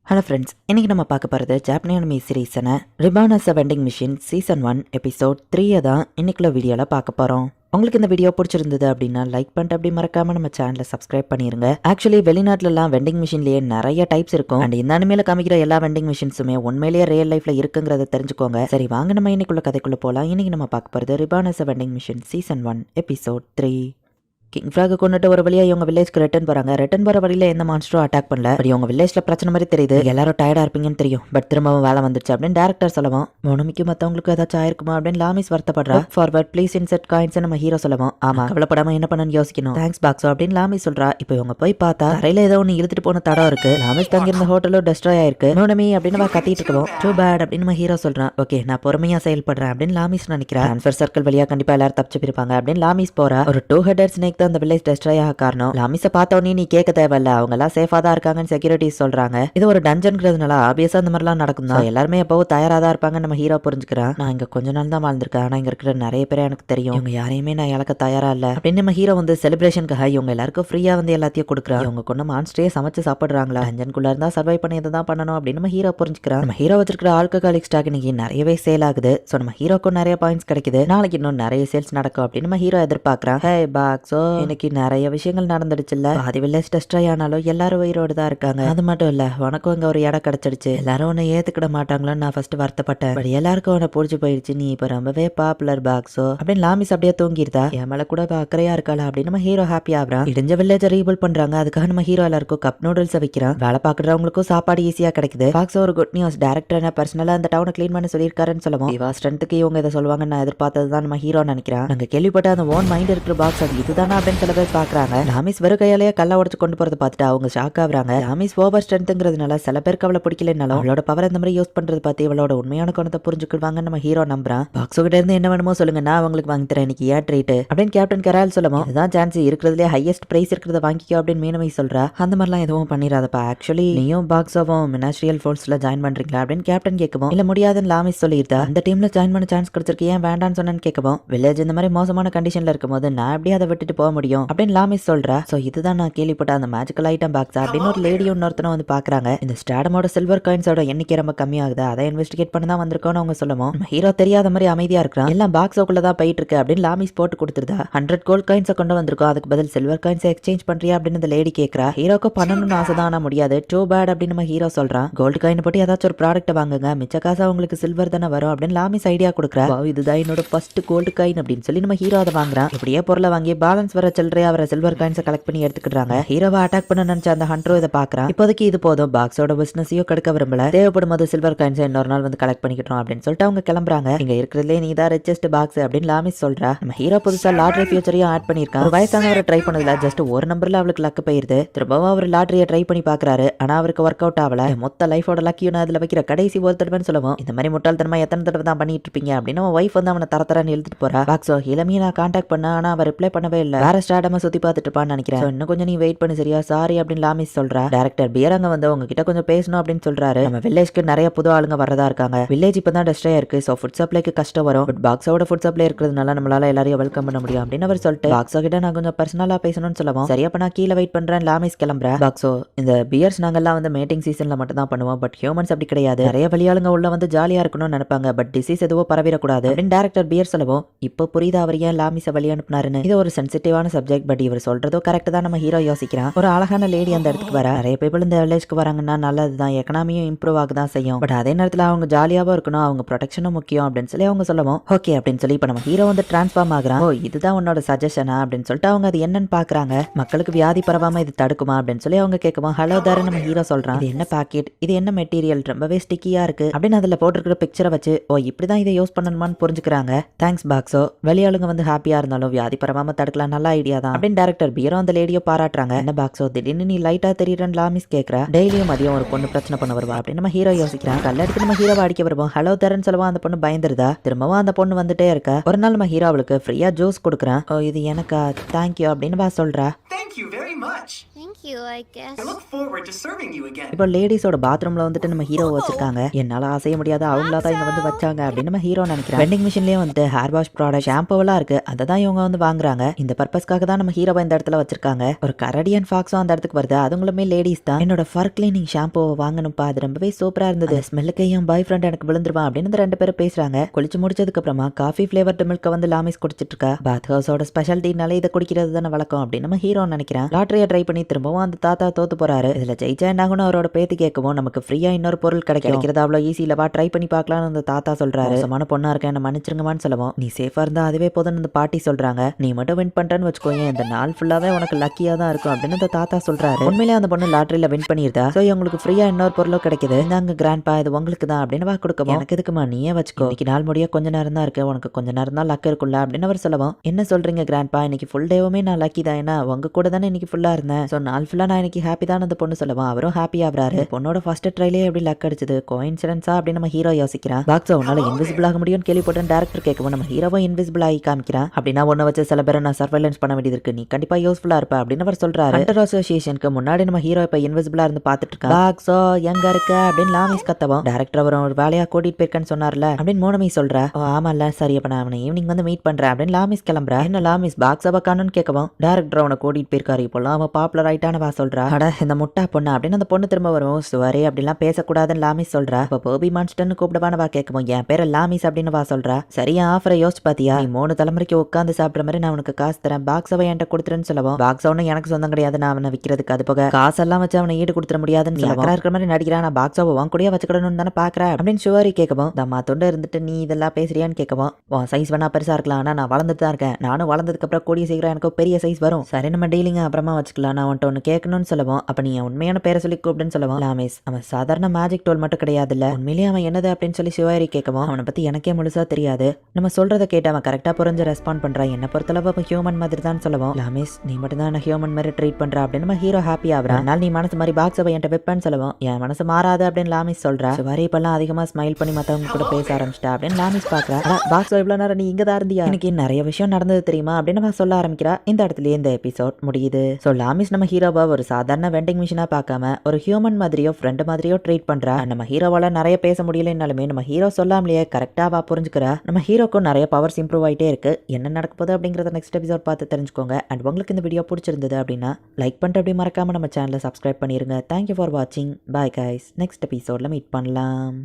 Hello friends, இன்றைக்கி நம்ம பார்க்க போகிறது ஜாப்பனீஸ் அனிமி சீரீஸான reborn as a vending machine season 1 episode 3 தான் இன்னைக்குள்ள வீடியோவில் பார்க்க போகிறோம். உங்களுக்கு இந்த வீடியோ பிடிச்சிருந்தது அப்படின்னா லைக் பண்ணிட்டு அப்படி மறக்காம நம்ம சேனலை சப்ஸ்கிரைப் பண்ணிருங்க. ஆக்சுவலி வெளிநாட்டுலலாம் வெண்டிங் மிஷின்லேயே நிறைய டைப்ஸ் இருக்கும். அண்ட் இந்த அனிமேல காமிக்கிற எல்லா வெண்டிங் மிஷின்ஸுமே உண்மையிலேயே ரியல் லைஃப்ல இருக்குங்கிறத தெரிஞ்சுக்கோங்க. சரி வாங்க நம்ம இன்னைக்குள்ள கதைக்குள்ள போகலாம். இன்னைக்கு நம்ம பார்க்க போகிறது reborn as a vending machine season 1 episode 3. King frog கொண்டுட்டு ஒரு வழியா இவங்க வில்லேஜ்க்கு ரிட்டர்ன் போறாங்க. ரிட்டர்ன் போற வழியில எந்த மான்ஸ்டரும் அட்டாக் பண்ணல. பட் இவங்க வில்லேஜ்ல பிரச்சனை மாதிரி தெரியுது. எல்லாரும் டயர்டா இருப்பீங்கன்னு தெரியும். பட் திரும்பவும் வேலை வந்துருச்சு அப்படின்னு டேரக்டர் சொல்லவும், மோனமிக்கு மத்தவங்களுக்கு ஏதாச்சும் ஆயிருக்குமா அப்படின்னு லாமிஸ் வருத்தப்படுறா. ஃபார்வர்ட் ப்ளீஸ் இன்செர்ட் காயின்ஸ் நம்ம ஹீரோ சொல்லவும், ஆமா கவலைப்படாம என்ன பண்ணு யோசிக்கணும். தேங்க்ஸ் பாக்ஸோ அப்படின்னு லாமிஸ் சொல்றா. இப்போ இவங்க போய் பார்த்தா தரையில ஏதோ ஒன்று இழுத்துட்டு போன தடம் இருக்கு. லாமிஸ் தங்கியிருந்த ஹோட்டலும் டெஸ்ட்ராய் ஆயிருக்கு. மோனமி அப்படின்னு கத்திட்டு இருக்கவும், டூ பேட் அப்படின்னு நம்ம ஹீரோ சொல்றான். ஓகே நான் பொறுமையா செயல்படுறேன் அப்படின்னு லாமிஸ் நினைக்கிறா. ட்ரான்ஸ்ஃபர் சர்க்கிள் வழியா கண்டிப்பா எல்லாரும் தப்பிச்சு போயிருப்பாங்க அப்படின்னு லாமிஸ் போறா. ஒரு 2 ஹெடர் ஸ்னேக் தான் அந்த வில்லேஜ் டெஸ்ட்ராய் காரணம். லாமிஸை பார்த்தோன்னே நீ கேட்க தேவையில்ல, அவங்க எல்லாம் சேஃபா தான் இருக்காங்கன்னு செக்யூரிட்டி சொல்றாங்க. இது ஒரு டஞ்சன்ங்கிறதுனால ஆபியஸா அந்த மாதிரிலாம் நடக்கும் தான். எல்லாருமே எப்பவும் தயாரா தான் இருப்பாங்க நம்ம ஹீரோ புரிஞ்சுக்கிறான். நான் இங்க கொஞ்ச நாள் தான் வாழ்ந்திருக்கேன், ஆனா இங்க இருக்கிற நிறைய பேரை எனக்கு தெரியும். இவங்க யாரையுமே நான் இழக்க தயாரா இல்ல அப்படின்னு நம்ம ஹீரோ வந்து செலிப்ரேஷனுக்காக இவங்க எல்லாருக்கும் ஃப்ரீயா வந்து எல்லாத்தையும் கொடுக்குறான். இவங்க கொண்டு மான்ஸ்டரே சமைச்சு சாப்பிடுறாங்களா, டஞ்சனுக்குள்ள இருந்தா சர்வை பண்ணி இதை தான் பண்ணணும் அப்படின்னு நம்ம ஹீரோ புரிஞ்சுக்கிறான். நம்ம ஹீரோ வச்சிருக்கிற ஆல்கஹாலிக் ஸ்டாக் இன்னைக்கு நிறையவே சேல் ஆகுது. ஸோ நம்ம ஹீரோக்கும் நிறைய பாயிண்ட்ஸ் கிடைக்குது. நாளைக்கு இன்னும் நிறைய சேல்ஸ் நடக்கும் அப்படின்னு நம்ம ஹீரோ எதிர்பார்க்கறான். ஹே பாக்ஸோ, இன்னைக்கு நிறைய விஷயங்கள் நடந்துடுச்சுல்ல. பாதி வில்லேஜ் டெஸ்ட்ராய் ஆனாலும் எல்லாரும் உயிரோடு தான் இருக்காங்க. அது மட்டும் இல்ல உனக்கும் இங்க ஒரு இடம் கிடைச்சிடுச்சு. எல்லாரும் உன்னை ஏத்துக்கிட மாட்டாங்களோன்னு நான் ஃபர்ஸ்ட் வருத்தப்பட்டேன். பட் எல்லாருக்கும் உன்னை பிடிச்சி போயிடுச்சு. நீ இப்ப ரொம்பவே பாப்புலர் பாக்ஸோ அப்படின்னு லாமிஸ் அப்படியே தூங்கிருதா. என் மேல கூட அக்கறையா இருக்காளா அப்படின்னு நம்ம ஹீரோ ஹாப்பி ஆகுறான். இடிஞ்ச வில்லேஜ் ரீபில்ட் பண்றாங்க. அதுக்காக நம்ம ஹீரோ எல்லாருக்கும் கப் நூடுல்ஸ் வைக்கிறான். வேலை பாக்குறவங்களுக்கும் சாப்பாடு ஈஸியா கிடைக்குது. பாக்ஸோ ஒரு குட் நியூஸ், டைரக்டர் என்ன பர்சனலா அந்த டவுனை கிளீன் பண்ண சொல்லியிருக்காருன்னு சொல்லுவோம். இவா ஸ்ட்ரென்த்துக்கு இவங்க இதை சொல்லுவாங்கன்னு நான் எதிர்பார்த்ததுதான் நம்ம ஹீரோ நினைக்கிறான். நாங்க கேள்விப்பட்ட அந்த ஓன் மைண்ட் இருக்கிற பாக்ஸ் அது இதுதானா அப்படின்னு சில பேர் பாக்குறாங்க. லாமிஸ் வெறும் கையாலேயே கல்ல உடச்சு கொண்டு போறதை பார்த்துட்டு அவங்க ஷாக் ஆகுறாங்க. லாமிஸ் ஓவர் ஸ்ட்ரென்த்ங்கிறதுனால சில பேருக்கு அவளை பிடிக்கலனாலும் அவளோட பவர் இந்த மாதிரி யூஸ் பண்றது பார்த்து இவளோட உண்மையான குணத்தை புரிஞ்சுக்கிடுவாங்கன்னு நம்ம ஹீரோ நம்புறான். பாக்ஸோ கிட்ட இருந்து என்ன வேணுமோ சொல்லுங்க, நான் அவங்களுக்கு வாங்கி தரேன், இன்னைக்கு ஏன் ட்ரீட் அப்படின்னு கேப்டன் கரால் சொல்லவும், இதுதான் சான்ஸ், இருக்கிறதுலே ஹையஸ்ட் பிரைஸ் இருக்கிறத வாங்கிக்கோ அப்படின்னு மீனமை சொல்றா. அந்த மாதிரிலாம் எதுவும் பண்ணிடாதப்பா, ஆக்சுவலி நீயும் பாக்ஸோவும் மினாஸ்ட்ரியல் ஃபோர்ஸ்ல ஜாயின் பண்றீங்களா அப்படின்னு கேப்டன் கேட்கவும், இல்ல முடியாதுன்னு லாமிஸ் சொல்லியிருந்தா. அந்த டீம்ல ஜாயின் பண்ண சான்ஸ் கிடைச்சிருக்கு, ஏன் வேண்டான்னு சொன்னு கேட்கவும், வில்லேஜ் இந்த மாதிரி மோசமான கண்டிஷன்ல இருக்கும் போது நான் எப்படி அதை விட்டுட்டு போக முடியும் அப்படின்னு லாமிஸ் சொல்றா. சோ இதுதான் நான் கேள்விப்பட்ட அந்த மேஜிக்கல் ஐட்டம் பாக்ஸ் அப்படின்னு ஒரு லேடி இன்னொருத்தன வந்து பாக்குறாங்க. இந்த ஸ்டாடமோட சில்வர் காயின்ஸோட எண்ணிக்கை ரொம்ப கம்மியாகுது, அதை இன்வெஸ்டிகேட் பண்ண தான் வந்திருக்கோம்னு அவங்க சொல்லுவோம். நம்ம ஹீரோ தெரியாத மாதிரி அமைதியா இருக்கிறான். எல்லாம் பாக்ஸோக்குள்ள தான் போயிட்டு இருக்கு அப்படின்னு லாமிஸ் போட்டு கொடுத்துருதா. 100 கோல்ட் காயின்ஸை கொண்டு வந்திருக்கோம், அதுக்கு பதில் சில்வர் காயின்ஸை எக்ஸ்சேஞ்ச் பண்றியா அப்படின்னு இந்த லேடி கேட்கறா. ஹீரோக்கு பண்ணணும்னு ஆசை தான், ஆனா முடியாது, டூ பேட் அப்படின்னு நம்ம ஹீரோ சொல்றான். கோல்டு காயின் போட்டு ஏதாச்சும் ஒரு ப்ராடக்ட் வாங்குங்க, மிச்ச காசு உங்களுக்கு சில்வர் தானே வரும் அப்படின்னு லாமிஸ் ஐடியா கொடுக்குறா. இதுதான் என்னோட ஃபர்ஸ்ட் கோல்டு காயின் அப்படின்னு சொல்லி நம்ம ஹீரோ அதை வாங்குறான். இப்படியே பொருளை வாங்கி பேலன்ஸ் வர சில்லறையா வர சில்வர் காயின்ஸை கலெக்ட் பண்ணி எடுத்துக்கிறாங்க. ஹீரோவை அட்டாக் பண்ண நினைச்ச அந்த ஹண்டரோ இதை பாக்குறான். இப்போதைக்கு இது போதும், பாக்ஸோட பிசினஸையும் கெடுக்க விரும்பல, தேவைப்படும் போது சில்வர் காயின்ஸை இன்னொரு நாள் வந்து கலெக்ட் பண்ணிக்கிட்டோம் அப்படின்னு சொல்லிட்டு அவங்க கிளம்புறாங்க. இங்க இருக்கிறதுலே நீ தான் ரிச்சஸ்ட் பாக்ஸ் அப்படின்னு லாமிஸ் சொல்றா. நம்ம ஹீரோ புதுசா லாட்டரி ஃபியூச்சரையும் ஆட் பண்ணிருக்கான். ஒரு வயசானவரை ட்ரை பண்ணதுல ஜஸ்ட் ஒரு நம்பர்ல அவளுக்கு லக்கு போயிருது. திரும்பவும் அவர் லாட்டரியை ட்ரை பண்ணி பாக்குறாரு, ஆனா அவருக்கு ஒர்க் அவுட் ஆகல. மொத்த லைஃபோட லக்கியும் நான் அதுல வைக்கிற கடைசி ஒரு தடவைன்னு சொல்லுவோம். இந்த மாதிரி முட்டாள்தனமா எத்தனை தடவை தான் பண்ணிட்டு இருப்பீங்க அப்படின்னு அவன் வைஃப் வந்து அவனை தரத்தரான்னு எழுதிட்டு போறா. பாக்ஸோ இளமையை நான் கான்டாக்ட் பண்ண, ஆனா அவர் ரிப்ளை பண்ணவே இல்லை, வேற ஸ்டாடமா சுத்தி பார்த்துட்டு இருப்பான்னு நினைக்கிறேன். இன்னும் கொஞ்சம் நீ வெயிட் பண்ணு சரியா, சாரி அப்படின்னு லாமிஸ் சொல்றா. டைரக்டர் பியரங்க வந்து உங்ககிட்ட கொஞ்சம் பேசணும் அப்படின்னு சொல்றாரு. நம்ம வில்லேஜ்க்கு நிறைய புது ஆளுங்க வரதா இருக்காங்க. வில்லேஜ் இப்பதான் டெஸ்ட்ராய் இருக்கு, சோ ஃபுட் சப்ளைக்கு கஷ்டம் வரும். பட் பாக்ஸோட ஃபுட் சப்ளை இருக்கிறதுனால நம்மளால எல்லாரையும் வெல்கம் பண்ண முடியும் அப்படின்னு அவர் சொல்லிட்டு பாக்ஸோ கிட்ட நான் கொஞ்சம் பர்சனலா பேசணும்னு சொல்லுவோம். சரியா நான் கீழே வெயிட் பண்றேன் லாமிஸ் கிளம்புற. பாக்ஸோ இந்த பியர்ஸ் நாங்கெல்லாம் வந்து மேட்டிங் சீசன்ல மட்டும் தான் பண்ணுவோம், பட் ஹியூமன்ஸ் அப்படி கிடையாது. நிறைய வெளியாளுங்க உள்ள வந்து ஜாலியா இருக்கணும்னு நினைப்பாங்க, பட் டிசீஸ் எதுவும் பரவிடக்கூடாது அப்படின்னு டைரக்டர் பியர் சொல்லவும், இப்போ புரியுதா அவர் ஏன் லாமிஸை வழி அனுப்புனாருன்னு. இது ஒரு சென்சிட்டிவான சப்ஜெக்ட், பட் இவர் சொல்றதோ கரெக்ட் தான் நம்ம ஹீரோ யோசிக்கிறான். ஒரு அழகான லேடி அந்த இடத்துக்கு வர, நிறைய பீப்புள் இந்த வில்லேஜ்க்கு வராங்கன்னா நல்லதுதான், எக்கனாமியும் இம்ப்ரூவ் ஆக தான் செய்யும், பட் அதே நேரத்தில் அவங்க ஜாலியாகவும் இருக்கணும், அவங்க ப்ரொடெக்ஷனும் முக்கியம் அப்படின்னு சொல்லி அவங்க சொல்லுவோம். ஓகே அப்படின்னு சொல்லி இப்போ நம்ம ஹீரோ வந்து டிரான்ஸ்ஃபார்ம் ஆகுறான். ஓ இதுதான் உன்னோட சஜஷனா அப்படின்னு சொல்லிட்டு அவங்க அது என்னன்னு பாக்குறாங்க. மக்களுக்கு வியாதி பரவாம இது தடுக்குமா அப்படின்னு சொல்லி அவங்க கேட்குவோம். ஹலோ தார நம்ம ஹீரோ சொல்றான், இது என்ன பாக்கெட், இது என்ன மெட்டீரியல், ரொம்பவே ஸ்டிக்கியா இருக்கு அப்படின்னு அதுல போட்டிருக்கிற பிக்சரை வச்சு ஓ இப்படிதான் இதை யூஸ் பண்ணணுமான்னு புரிஞ்சுக்கிறாங்க. தேங்க்ஸ் பாக்ஸோ, வெளியாளுங்க வந்து ஹாப்பியா இருந்தாலும் வியாதி பரவாம தடுக்கலாம், நல்ல ஐடியா தான் அப்படின்னு டைரக்டர் பியரோ அந்த லேடியோ பாராட்டுறாங்க. என்ன பாக்ஸோ திடீர்னு நீ லைட்டா தெரியுறன்னு லாமிஸ் கேட்கறா. டெய்லியும் மதியம் ஒரு பொண்ணு பிரச்சனை பண்ண வருவா அப்படின்னு நம்ம ஹீரோ யோசிக்கிறான். கல்ல எடுத்து நம்ம ஹீரோவை அடிக்க வருவோம். ஹலோ தரன்னு சொல்லுவா. அந்த பொண்ணு பயந்துருதா. திரும்பவும் அந்த பொண்ணு வந்துட்டே இருக்கா. ஒரு நாள் நம்ம ஹீரோ அவளுக்கு ஃப்ரீயா ஜூஸ் கொடுக்குறான். ஓ இது எனக்கா, தேங்க்யூ அப்படின்னு சொல்றா. Thank you very much. Thank you, I guess. I look forward to serving you again. இப்போ லேடிஸோட பாத்ரூம்ல வந்துட்டு நம்ம ஹீரோ வச்சிருக்காங்க. என்னால அசைய முடியாத அவங்களா தான் இங்க வந்து வச்சாங்க அப்படின்னு நம்ம ஹீரோ நினைக்கிறேன். வெண்டிங் மிஷின்லயே வந்து ஹேர் வாஷ் ப்ராடக்ட் ஷாம்புவெல்லாம் இருக்கு. அதை தான் இவங்க வந்து வாங்குறாங்க. இந்த பர்பஸ்க்காக தான் நம்ம ஹீரோவை இந்த இடத்துல வச்சிருக்காங்க. ஒரு கரடியன் ஃபாக்ஸும் அந்த இடத்துக்கு வருது. அதுங்களுமே லேடிஸ் தான். என்னோட ஃபர் கிளீனிங் ஷாம்புவை வாங்கணும்ப்பா, அது ரொம்பவே சூப்பரா இருந்தது. ஸ்மெல்லுக்கு என் பாய் ஃப்ரெண்ட் எனக்கு விழுந்துருவான் அப்படின்னு இந்த 2 பேரும் பேசுறாங்க. குளிச்சு முடிச்சதுக்கு அப்புறமா காஃபி ஃபிளேவர்டு மில்க வந்து லாமிஸ் குடிச்சிட்டு இருக்கா. பாத் ஹவுஸோட ஸ்பெஷாலிட்டினால இதை குடிக்கிறது தானே வழக்கம் அப்படின்னு நம்ம ஹீரோ நினைக்கிறேன். லாட்டரியை ட்ரை பண்ணி திரும்பவும் அந்த தாத்தா தோத்து போறாரு. இதுல ஜெயிச்சா என்னாகணும் அவரோட பேத்தி கேட்கவும் நமக்கு ஃப்ரீயா இன்னொரு பொருள் கிடைக்கிறது அவ்வளவு ஈஸி இல்லவா, ட்ரை பண்ணி பார்க்கலாம்னு அந்த தாத்தா சொல்றாரு. மோசமான பொண்ணா இருக்க என்ன மன்னிச்சிருங்கமான்னு சொல்லவும், நீ சேஃபா இருந்தா அதுவே போதும்னு அந்த பாட்டி சொல்றாங்க. நீ மட்டும் வின் பண்றேன்னு வச்சுக்கோங்க, இந்த நாள் ஃபுல்லாவே உனக்கு லக்கியா தான் இருக்கும் அப்படின்னு அந்த தாத்தா சொல்றாரு. உண்மையிலே அந்த பொண்ணு லாட்டரியில வின் பண்ணிருந்தா சோ உங்களுக்கு ஃப்ரீயா இன்னொரு பொருளும் கிடைக்குது. இந்தாங்க கிராண்ட்பா, இது உங்களுக்கு தான் அப்படின்னு வா கொடுக்கவும், எனக்கு எதுக்குமா நீயே வச்சுக்கோ, இன்னைக்கு நாள் முடிய கொஞ்ச நேரம் தான் இருக்கு, உனக்கு கொஞ்ச நேரம் தான் லக் இருக்குல்ல அப்படின்னு அவர் சொல்லவும், என்ன சொல்றீங்க கிராண்ட்பா, இன்னைக்கு ஃபுல் டேவுமே நான் லக்கி தான், ஏன்னா உங்க கூட தானே இன்னைக்கு ஃபுல்லா இருந்தேன், சோ நாள் ஃபுல்லா நான் இன்னைக்கு ஹாப்பி தான் அந்த பொண்ணு சொல்லவும், அவரும் ஹாப்பி ஆகுறாரு. பொண்ணோட ஃபர்ஸ்ட் ட்ரைலே எப்படி லக் அடிச்சது, கோயின்சிடன்ஸா அப்படின்னு நம்ம ஹீரோ யோசிக்கிறான். பாக்ஸ் உன்னால இன்விசிபிள் ஆக முடியும்னு கேள்விப்பட்டேன் டேரக்டர் கேட்கவும், நம்ம ஹீரோவும் இன்விசிபிள் ஆகி காமிக்கிறான். அப்படின்னா ஒன்ன வச்சு சில பேரை நான் சர்வைலன்ஸ் பண்ண வேண்டியது இருக்கு, நீ கண்டிப்பா யூஸ்ஃபுல்லா இருப்ப அப்படின்னு அவர் சொல்றாரு. ஹண்டர் அசோசியேஷனுக்கு முன்னாடி நம்ம ஹீரோ இப்ப இன்விசிபிளா இருந்து பாத்துட்டு இருக்கான். பாக்ஸோ எங்க இருக்க அப்படின்னு லாமிஸ் கத்தவும், டேரக்டர் அவரும் ஒரு வேலையா கூட்டிட்டு போயிருக்கேன்னு சொன்னார்ல அப்படின்னு மோனமி சொல்றா. ஆமால சரி, அப்ப நான் அவனை ஈவினிங் வந்து மீட் பண்றேன் அப்படின்னு லாமிஸ் கிளம்புறா. என்ன லாமிஸ் பாக்ஸ் காணும்னு கேட்கவும், டேரக்டர் அவனை கூட்டிட்டு போயிருக்காரு, இப்போலாம் அவன் பாப்புலர் ஆயிட்டானவா சொல்றா. அட இந்த முட்டா பொண்ணு அப்படின்னு அந்த பொண்ணு திரும்ப வரும். சுவரே அப்படிலாம் பேசக்கூடாதுன்னு லாமிஸ் சொல்றா. இப்ப போபி மான்ஸ்டர்னு கூப்பிடுவானவா கேட்கவும், என் பேரை லாமிஸ் அப்படின்னு வா சொல்றா. சரியா ஆஃபரை யோசிச்சு பாத்தியா, நீ 3 தலைமுறைக்கு உட்காந்து சாப்பிடுற மாதிரி நான் உனக்கு காசு தரேன், பாக்ஸ் அவன் என்கிட்ட கொடுத்துருன்னு சொல்லவும், பாக்ஸ் அவனும் எனக்கு சொந்தம் கிடையாது, நான் அவனை விற்கிறதுக்கு, அது போக காசெல்லாம் வச்சு அவனை ஈடு கொடுத்துட முடியாதுன்னு சொல்லவும், இருக்கிற மாதிரி நடிக்கிறான், நான் பாக்ஸ் அவன் கூட வச்சுக்கணும்னு தானே பாக்குறேன் அப்படின்னு சுவரி கேட்கவும், தம்மா தொண்டு இருந்துட்டு நீ இதெல்லாம் பேசுறியான்னு கேட்கவும், உன் சைஸ் வேணா பெருசா இருக்கலாம், ஆனா நான் வளர்ந்துட்டு தான் இருக்கேன், நானும் வளர்ந்ததுக்கு அப்புறம் கூடிய சீக்கிரம் எனக்கு பெரிய சைஸ் வரும், சரி நம்ம டீலிங்க அப்புறமா வச்சுக்கலாம், நான் அவன்கிட்ட ஒன்று கேட்கணும்னு சொல்லவும், அப்ப நீ உண்மையான பேரை சொல்லி கூப்பிடுன்னு சொல்லவும், லாமிஸ் அவன் சாதாரண மேஜிக் டோல் மட்டும் கிடையாது இல்ல, உண்மையிலேயே அவன் என்னது அப்படின்னு சொல்லி சிவாரி கேட்கவும், அவனை பத்தி எனக்கே முழுசா தெரியாது, நம்ம சொல்றதை கேட்டு அவன் கரெக்டா புரிஞ்சு ரெஸ்பாண்ட் பண்றான், என்ன பொறுத்தளவு அவன் ஹியூமன் மாதிரி தான் சொல்லவும், லாமிஸ் நீ மட்டும் தான் ஹியூமன் மாதிரி ட்ரீட் பண்ற அப்படின்னு நம்ம ஹீரோ ஹாப்பி ஆகுறான். அதனால நீ மனசு மாதிரி பாக்ஸ் அவன் என்கிட்ட வைப்பேன்னு சொல்லவும், என் மனசு மாறாது அப்படின்னு லாமிஸ் சொல்றா. சிவாரி இப்பெல்லாம் அதிகமா ஸ்மைல் பண்ணி மத்தவங்க கூட பேச ஆரம்பிச்சிட்டா அப்படின்னு லாமிஸ் பாக்குறா. பாக்ஸ் இவ்வளவு நேரம் நீ இங்க தான் இருந்தியா, எனக்கு நிறைய விஷயம் நடந்தது தெரியுமா அப்படின்னு அவன் சொல்ல ஆரம்பிக்கிறா. இந்த இடத்துல இந்த எபிசோட் முடியுது. சோ லாமிஸ் நம்ம ஹீரோவா ஒரு சாதாரண வெண்டிங் மிஷினா பார்க்காம ஒரு ஹியூமன் மாதிரியோ ஃப்ரெண்ட் மாதிரியோ ட்ரீட் பண்றா. நம்ம ஹீரோவால நிறைய பேச முடியலனாலுமே நம்ம ஹீரோ சொல்லாமலேயே கரெக்டாவா புரிஞ்சுக்கிறா. நம்ம ஹீரோக்கும் நிறைய பவர்ஸ் இம்ப்ரூவ் ஆயிட்டே இருக்கு. என்ன நடக்க போகுது அப்படிங்கறத நெக்ஸ்ட் எபிசோட் பார்த்து தெரிஞ்சுக்கோங்க. அண்ட் உங்களுக்கு இந்த வீடியோ பிடிச்சிருந்தது அப்படின்னா லைக் பண்ணிட்டு அப்படி மறக்காம நம்ம சேனலை சப்ஸ்கிரைப் பண்ணிருங்க. தேங்க்யூ ஃபார் வாட்சிங். Bye guys. நெக்ஸ்ட் எபிசோட்ல மீட் பண்ணலாம்.